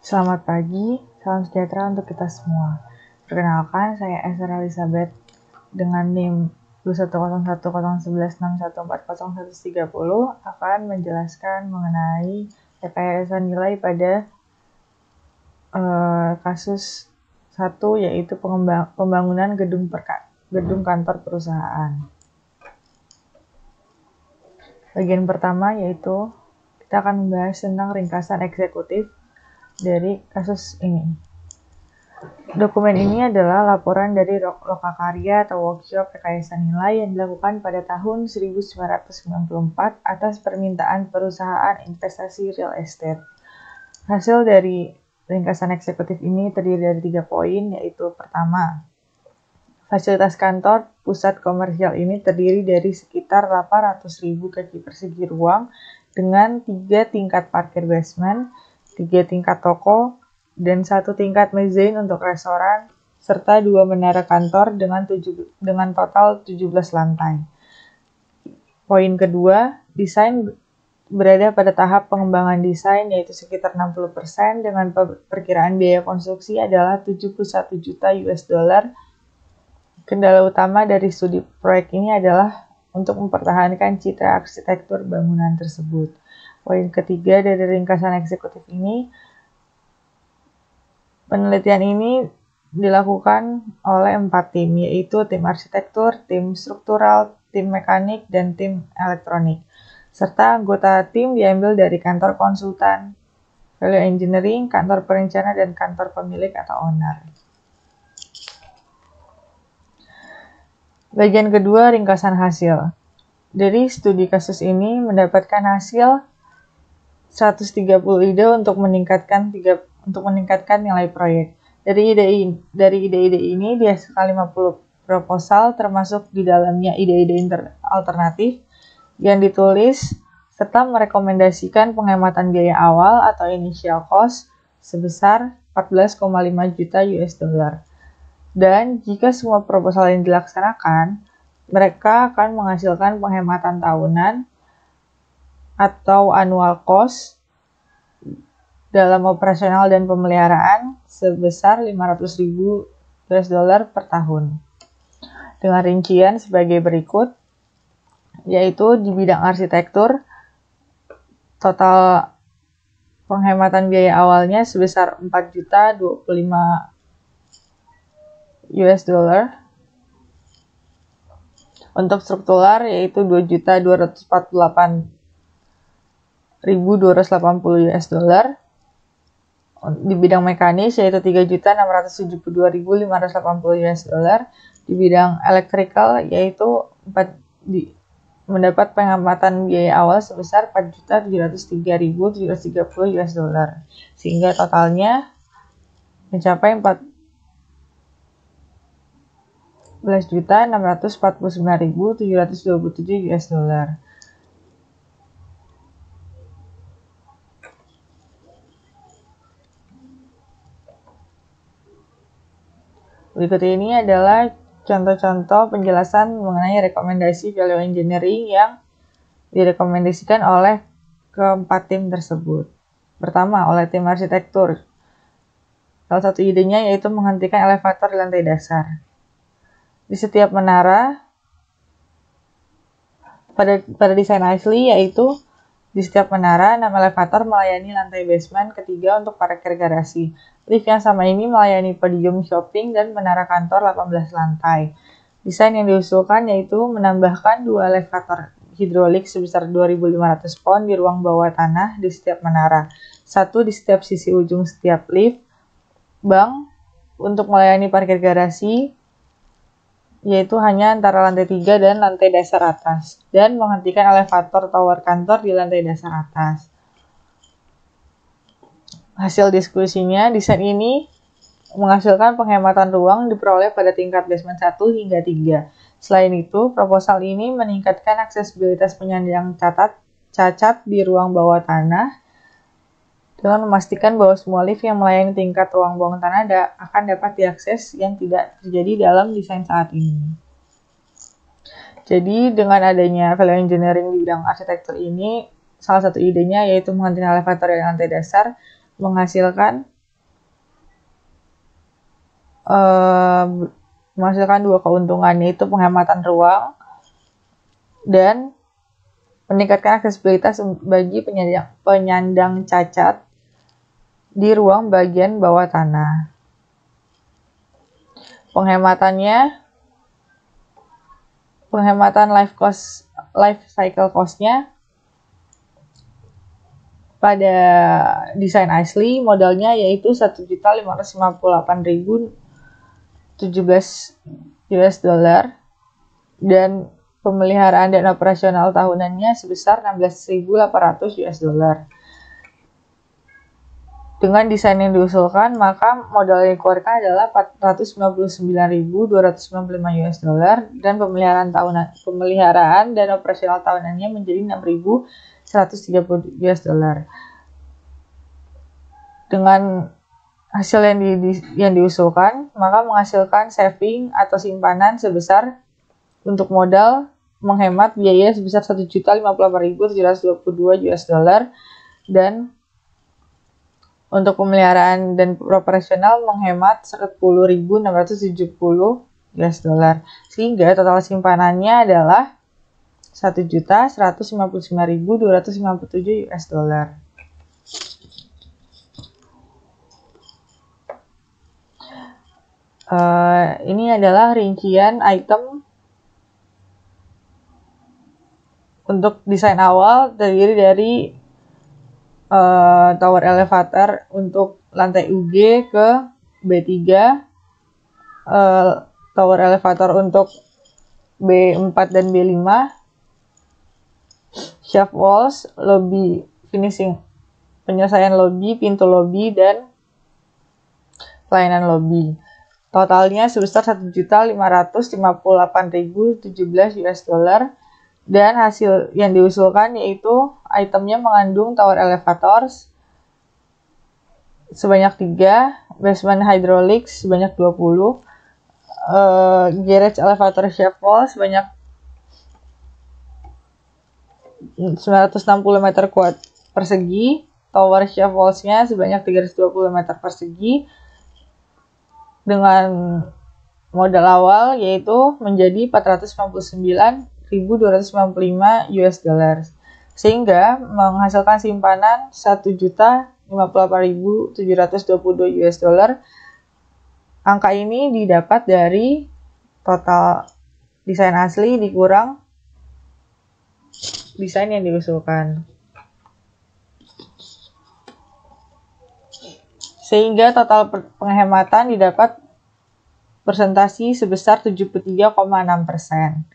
Selamat pagi, salam sejahtera untuk kita semua. Perkenalkan, saya Esther Elizabeth dengan NIM 210101161401130 akan menjelaskan mengenai rekayasa nilai pada kasus 1, yaitu pembangunan gedung kantor perusahaan. Bagian pertama yaitu kita akan membahas tentang ringkasan eksekutif dari kasus ini. Dokumen ini adalah laporan dari Lokakarya atau Workshop Rekayasa Nilai yang dilakukan pada tahun 1994 atas permintaan perusahaan investasi real estate. Hasil dari ringkasan eksekutif ini terdiri dari 3 poin, yaitu pertama, fasilitas kantor pusat komersial ini terdiri dari sekitar 800.000 kaki persegi ruang dengan 3 tingkat parkir basement, 3 tingkat toko, dan 1 tingkat mezanin untuk restoran, serta 2 menara kantor dengan total 17 lantai. Poin kedua, desain berada pada tahap pengembangan desain, yaitu sekitar 60%, dengan perkiraan biaya konstruksi adalah 71 juta US dollar. Kendala utama dari studi proyek ini adalah untuk mempertahankan citra arsitektur bangunan tersebut. Poin ketiga dari ringkasan eksekutif ini, penelitian ini dilakukan oleh 4 tim, yaitu tim arsitektur, tim struktural, tim mekanik, dan tim elektronik. Serta anggota tim diambil dari kantor konsultan, value engineering, kantor perencana, dan kantor pemilik atau owner. Bagian kedua, ringkasan hasil. Dari studi kasus ini mendapatkan hasil 130 ide untuk meningkatkan nilai proyek. Dari ide-ide ini dihasilkan 50 proposal, termasuk di dalamnya ide-ide alternatif yang ditulis serta merekomendasikan penghematan biaya awal atau initial cost sebesar 14,5 juta US dollar. Dan jika semua proposal ini dilaksanakan, mereka akan menghasilkan penghematan tahunan atau annual cost dalam operasional dan pemeliharaan sebesar 500.000 US dollar per tahun. Dengan rincian sebagai berikut, yaitu di bidang arsitektur, total penghematan biaya awalnya sebesar 4.025 US dollar. Untuk struktural yaitu 2.248.280 US dollar. Di bidang mekanis yaitu 3.672.580 US dollar. Di bidang electrical yaitu mendapat penghematan biaya awal sebesar 4.703.730 US dollar. Sehingga totalnya mencapai 14.649.727 US dollar. Berikut ini adalah contoh-contoh penjelasan mengenai rekomendasi value engineering yang direkomendasikan oleh keempat tim tersebut. Pertama, oleh tim arsitektur. Salah satu idenya yaitu menghentikan elevator di lantai dasar. Di setiap menara, pada desain asli yaitu di setiap menara, 6 elevator melayani lantai basement ketiga untuk parkir garasi. Lift yang sama ini melayani podium shopping dan menara kantor 18 lantai. Desain yang diusulkan yaitu menambahkan 2 elevator hidrolik sebesar 2.500 pound di ruang bawah tanah di setiap menara, 1 di setiap sisi ujung setiap lift, bank untuk melayani parkir garasi, yaitu hanya antara lantai 3 dan lantai dasar atas, dan menghentikan elevator tower kantor di lantai dasar atas. Hasil diskusinya, desain ini menghasilkan penghematan ruang diperoleh pada tingkat basement 1 hingga 3. Selain itu, proposal ini meningkatkan aksesibilitas penyandang cacat di ruang bawah tanah dengan memastikan bahwa semua lift yang melayani tingkat ruang bawah tanah akan dapat diakses yang tidak terjadi dalam desain saat ini. Jadi dengan adanya value engineering di bidang arsitektur ini, salah satu idenya yaitu menghentikan elevator di lantai dasar menghasilkan menghasilkan dua keuntungan, yaitu penghematan ruang dan meningkatkan aksesibilitas bagi penyandang cacat di ruang bagian bawah tanah. Penghematan life cycle cost-nya pada desain asli modalnya yaitu 1.558.017 US dollar dan pemeliharaan dan operasional tahunannya sebesar 16.800 US dollar. Dengan desain yang diusulkan, maka modal yang dikeluarkan adalah 499.295 US dollar dan pemeliharaan dan operasional tahunannya menjadi 6.130 US dollar. Dengan hasil yang diusulkan, maka menghasilkan saving atau simpanan sebesar untuk modal menghemat biaya sebesar 1.058.722 US dollar dan untuk pemeliharaan dan operasional menghemat 10.670 US dollar. Sehingga total simpanannya adalah 1.159.257 US dollar. Ini adalah rincian item untuk desain awal, terdiri dari tower elevator untuk lantai UG ke B3, tower elevator untuk B4 dan B5, shaft walls, lobby finishing, penyelesaian lobby, pintu lobby, dan pelayanan lobby. Totalnya sebesar 1.558.017 US dollar. Dan hasil yang diusulkan yaitu itemnya mengandung tower elevators sebanyak 3, basement hydraulics sebanyak 20, garage elevator shaft wall sebanyak 960 meter persegi, tower shaft walls-nya sebanyak 320 meter persegi, dengan modal awal yaitu menjadi 499.295 US dollar, sehingga menghasilkan simpanan 1.058.722 US dollar. Angka ini didapat dari total desain asli dikurang desain yang diusulkan, sehingga total penghematan didapat persentasi sebesar 73,6%.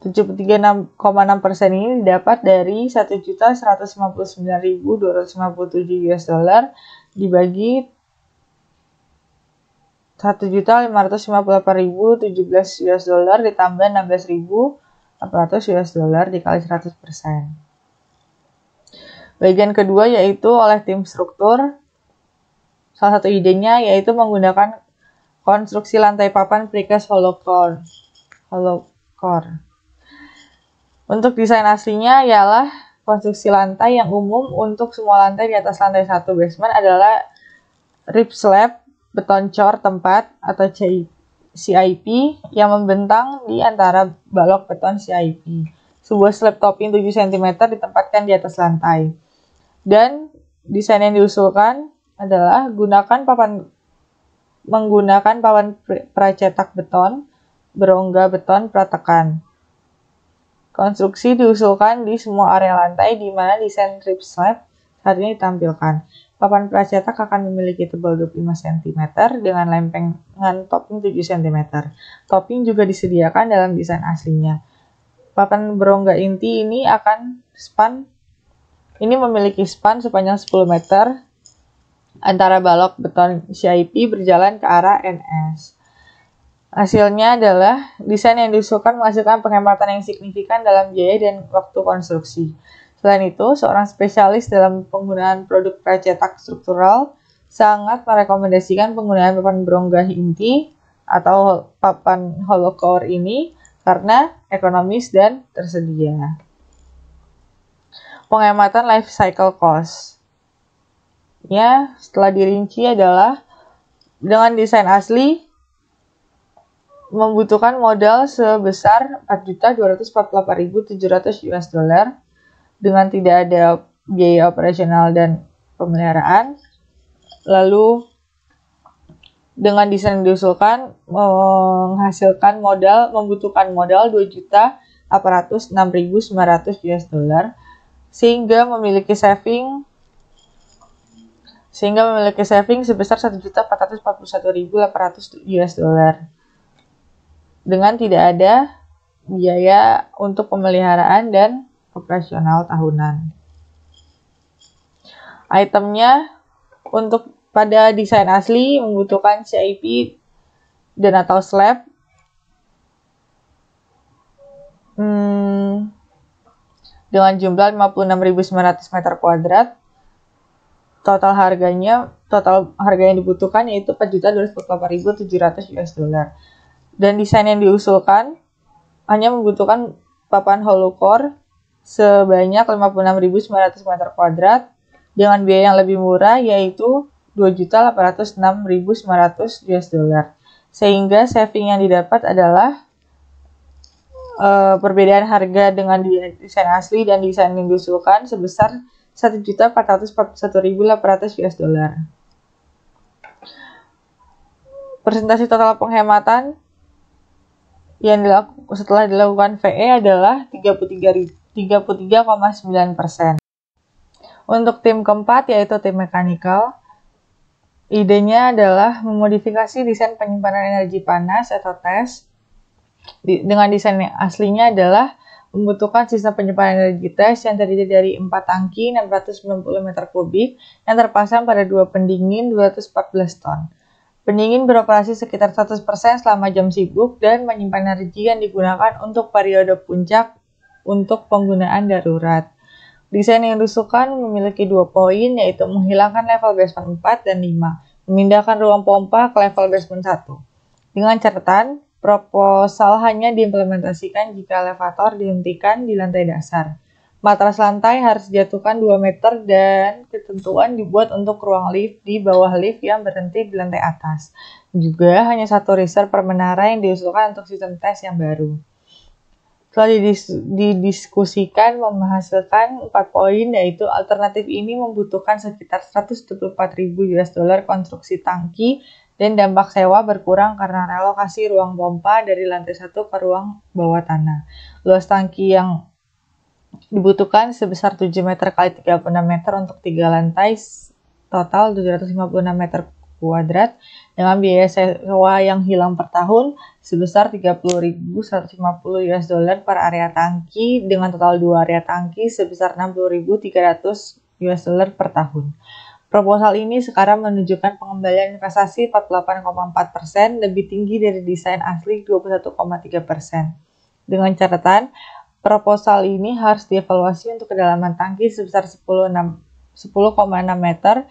73,6% ini didapat dari 1.159.257 US dollar dibagi 1.558.017 US dollar ditambah 16.800 US dollar dikali 100%. Bagian kedua yaitu oleh tim struktur. Salah satu idenya yaitu menggunakan konstruksi lantai papan precast hollow core. Untuk desain aslinya ialah konstruksi lantai yang umum untuk semua lantai di atas lantai 1 basement adalah rib slab beton cor tempat atau CIP yang membentang di antara balok beton CIP. Sebuah slab topping 7 cm ditempatkan di atas lantai. Dan desain yang diusulkan adalah menggunakan papan pracetak beton, berongga beton pratekan. Konstruksi diusulkan di semua area lantai di mana desain rib slab saat ini ditampilkan. Papan pracetak akan memiliki tebal 25 cm dengan lempengan topping 7 cm. Topping juga disediakan dalam desain aslinya. Papan berongga inti ini memiliki span sepanjang 10 meter antara balok beton CIP berjalan ke arah NS. Hasilnya adalah desain yang diusulkan menghasilkan penghematan yang signifikan dalam biaya dan waktu konstruksi. Selain itu, seorang spesialis dalam penggunaan produk pracetak struktural sangat merekomendasikan penggunaan papan berongga inti atau papan hollow core ini karena ekonomis dan tersedia. Penghematan life cycle cost. Ya, setelah dirinci adalah Dengan desain asli membutuhkan modal sebesar 4.248.700 US dollar dengan tidak ada biaya operasional dan pemeliharaan. Lalu dengan desain yang diusulkan membutuhkan modal 2.806.900 US dollar sehingga memiliki saving sebesar 1.441.800 US dollar dengan tidak ada biaya untuk pemeliharaan dan operasional tahunan. Itemnya untuk pada desain asli membutuhkan CIP dan atau slab dengan jumlah 56.900 meter kuadrat. Total harga yang dibutuhkan yaitu 4.248.700 US dollar. Dan desain yang diusulkan hanya membutuhkan papan hollow core sebanyak 56.900 meter kuadrat dengan biaya yang lebih murah yaitu 2.806.900 US dollar. Sehingga saving yang didapat adalah perbedaan harga dengan desain asli dan desain yang diusulkan sebesar 1.441.800 US dollar. Persentase total penghematan yang setelah dilakukan VE adalah 33,9%. Untuk tim keempat yaitu tim mechanical, idenya adalah memodifikasi desain penyimpanan energi panas atau TES. Dengan desain yang aslinya adalah membutuhkan sistem penyimpanan energi TES yang terdiri dari 4 tangki 690 meter kubik yang terpasang pada 2 pendingin 214 ton. Pendingin beroperasi sekitar 100% selama jam sibuk dan menyimpan energi yang digunakan untuk periode puncak untuk penggunaan darurat. Desain yang diusulkan memiliki 2 poin yaitu menghilangkan level basement 4 dan 5, memindahkan ruang pompa ke level basement 1. Dengan catatan, proposal hanya diimplementasikan jika elevator dihentikan di lantai dasar. Matras lantai harus dijatuhkan 2 meter dan ketentuan dibuat untuk ruang lift di bawah lift yang berhenti di lantai atas. Juga hanya 1 riser per menara yang diusulkan untuk sistem tes yang baru. Setelah didiskusikan menghasilkan 4 poin yaitu alternatif ini membutuhkan sekitar 124.000 US dollar konstruksi tangki dan dampak sewa berkurang karena relokasi ruang pompa dari lantai 1 ke ruang bawah tanah. Luas tangki yang dibutuhkan sebesar 7 meter x 36 meter untuk 3 lantai, total 756 meter kuadrat dengan biaya sewa yang hilang per tahun sebesar 30.150 US dollar per area tangki dengan total 2 area tangki sebesar 60.300 US dollar per tahun. Proposal ini sekarang menunjukkan pengembalian investasi 48,4%, lebih tinggi dari desain asli 21,3%. Dengan catatan, proposal ini harus dievaluasi untuk kedalaman tangki sebesar 10,6 meter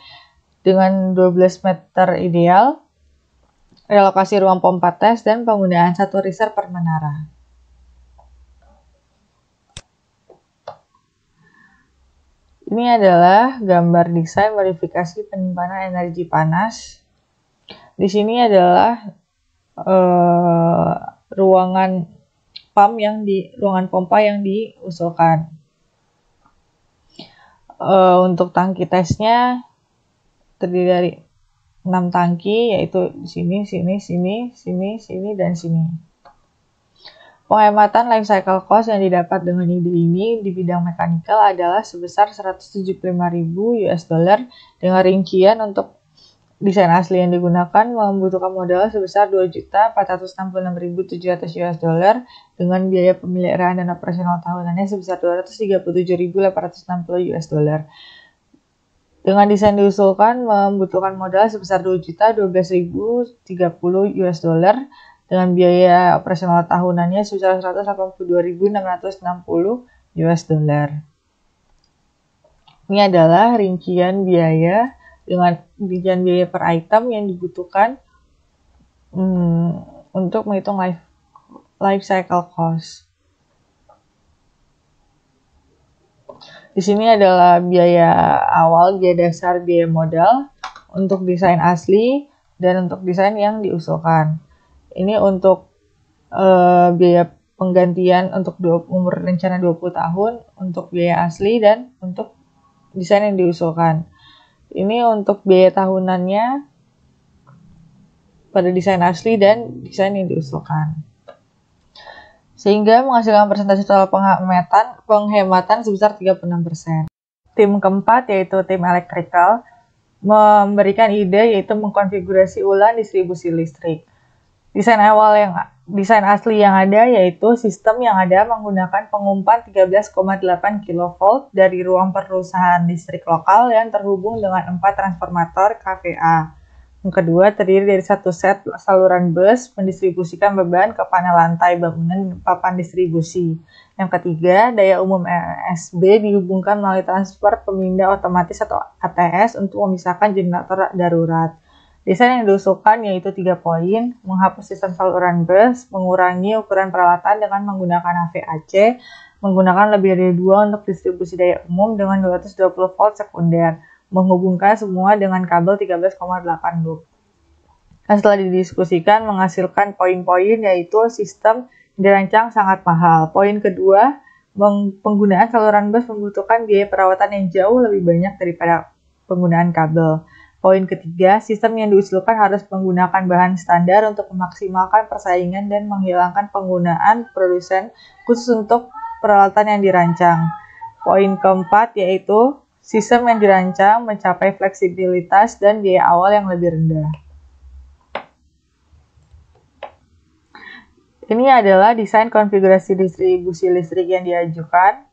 dengan 12 meter ideal, relokasi ruang pompa tes, dan penggunaan 1 riser per menara. Ini adalah gambar desain modifikasi penyimpanan energi panas. Di sini adalah ruangan pompa yang diusulkan. Untuk tangki tesnya terdiri dari 6 tangki yaitu di sini, sini, dan sini. Penghematan life cycle cost yang didapat dengan ide ini di bidang mechanical adalah sebesar 175.000 US dollar dengan rincian untuk desain asli yang digunakan membutuhkan modal sebesar 2.466.700 US dollar dengan biaya pemeliharaan dan operasional tahunannya sebesar 237.860 US dollar. Dengan desain diusulkan membutuhkan modal sebesar 2.012.030 US dollar dengan biaya operasional tahunannya sebesar 182.660 US dollar. Ini adalah rincian biaya dengan rincian biaya per item yang dibutuhkan untuk menghitung life cycle cost. Di sini adalah biaya awal, biaya dasar, biaya modal. Untuk desain asli dan untuk desain yang diusulkan. Ini untuk biaya penggantian untuk umur rencana 20 tahun, untuk biaya asli, dan untuk desain yang diusulkan. Ini untuk biaya tahunannya pada desain asli dan desain yang diusulkan. Sehingga menghasilkan persentase total penghematan sebesar 36%. Tim keempat yaitu tim elektrikal memberikan ide yaitu mengkonfigurasi ulang distribusi listrik. Desain asli yang ada yaitu sistem yang ada menggunakan pengumpan 13,8 kV dari ruang perusahaan listrik lokal yang terhubung dengan 4 transformator KVA. Yang kedua, terdiri dari satu set saluran bus mendistribusikan beban ke panel lantai bangunan dan papan distribusi. Yang ketiga, daya umum ESB dihubungkan melalui transfer pemindah otomatis atau ATS untuk memisahkan generator darurat. Desain yang diusulkan yaitu 3 poin, menghapus sistem saluran bus, mengurangi ukuran peralatan dengan menggunakan HVAC, menggunakan lebih dari 2 untuk distribusi daya umum dengan 220 volt sekunder, menghubungkan semua dengan kabel 13,8 loop. Nah, setelah didiskusikan menghasilkan poin-poin yaitu sistem dirancang sangat mahal. Poin kedua, penggunaan saluran bus membutuhkan biaya perawatan yang jauh lebih banyak daripada penggunaan kabel. Poin ketiga, sistem yang diusulkan harus menggunakan bahan standar untuk memaksimalkan persaingan dan menghilangkan penggunaan produsen khusus untuk peralatan yang dirancang. Poin keempat yaitu sistem yang dirancang mencapai fleksibilitas dan biaya awal yang lebih rendah. Ini adalah desain konfigurasi distribusi listrik yang diajukan.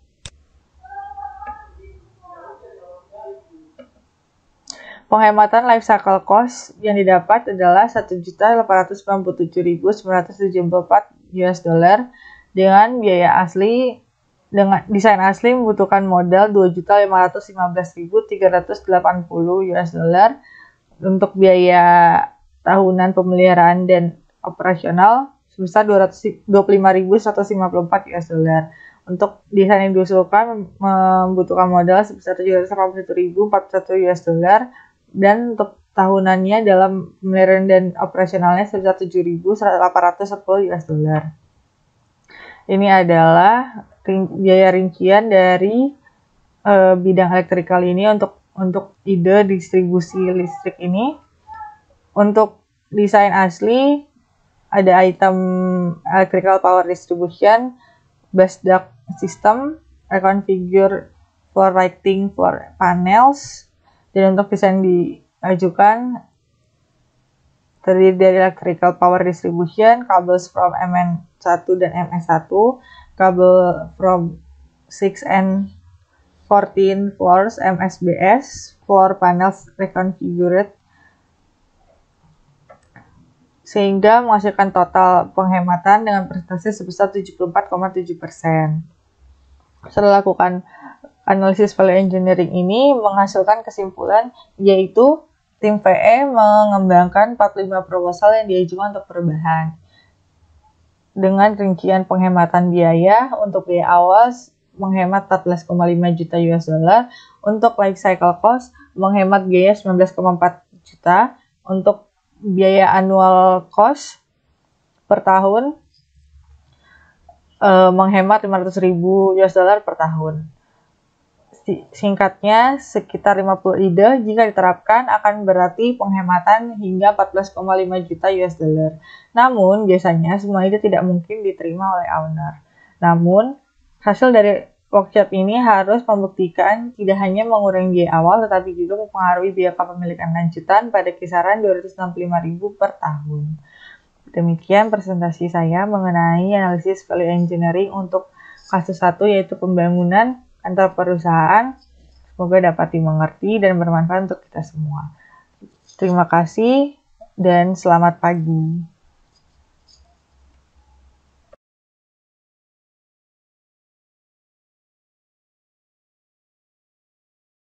Penghematan life cycle cost yang didapat adalah 1.897.974 US dollar dengan biaya asli. Dengan desain asli membutuhkan modal 2.515.380 US dollar untuk biaya tahunan pemeliharaan dan operasional sebesar 225.154 US dollar. Untuk desain yang diusulkan membutuhkan modal sebesar 781.041 US dollar dan untuk tahunannya dalam pemeliharaan dan operasionalnya sebesar 7.810 US dollar. Ini adalah biaya rincian dari bidang elektrikal ini untuk ide distribusi listrik ini. Untuk desain asli ada item electrical power distribution, bus duct system, reconfigure for lighting for panels, dan untuk desain diajukan terdiri dari electrical power distribution, cables from MN1 dan MS1, kabel from 6 and 14 floors MSBS, floor panels reconfigured, sehingga menghasilkan total penghematan dengan persentase sebesar 74,7%. Setelah lakukan analisis value engineering ini menghasilkan kesimpulan yaitu tim VE mengembangkan 45 proposal yang diajukan untuk perubahan. Dengan rincian penghematan biaya untuk biaya awal menghemat 14,5 juta US dollar, untuk life cycle cost menghemat biaya 19,4 juta, untuk biaya annual cost per tahun menghemat 500.000 US dollar per tahun. Singkatnya, sekitar 50 ide jika diterapkan akan berarti penghematan hingga 14,5 juta US dollar. Namun, biasanya semua ide tidak mungkin diterima oleh owner. Namun, hasil dari workshop ini harus membuktikan tidak hanya mengurangi biaya awal, tetapi juga mempengaruhi biaya kepemilikan lanjutan pada kisaran 265.000 per tahun. Demikian presentasi saya mengenai analisis value engineering untuk kasus 1 yaitu pembangunan kantor perusahaan. Semoga dapat dimengerti dan bermanfaat untuk kita semua. Terima kasih dan selamat pagi.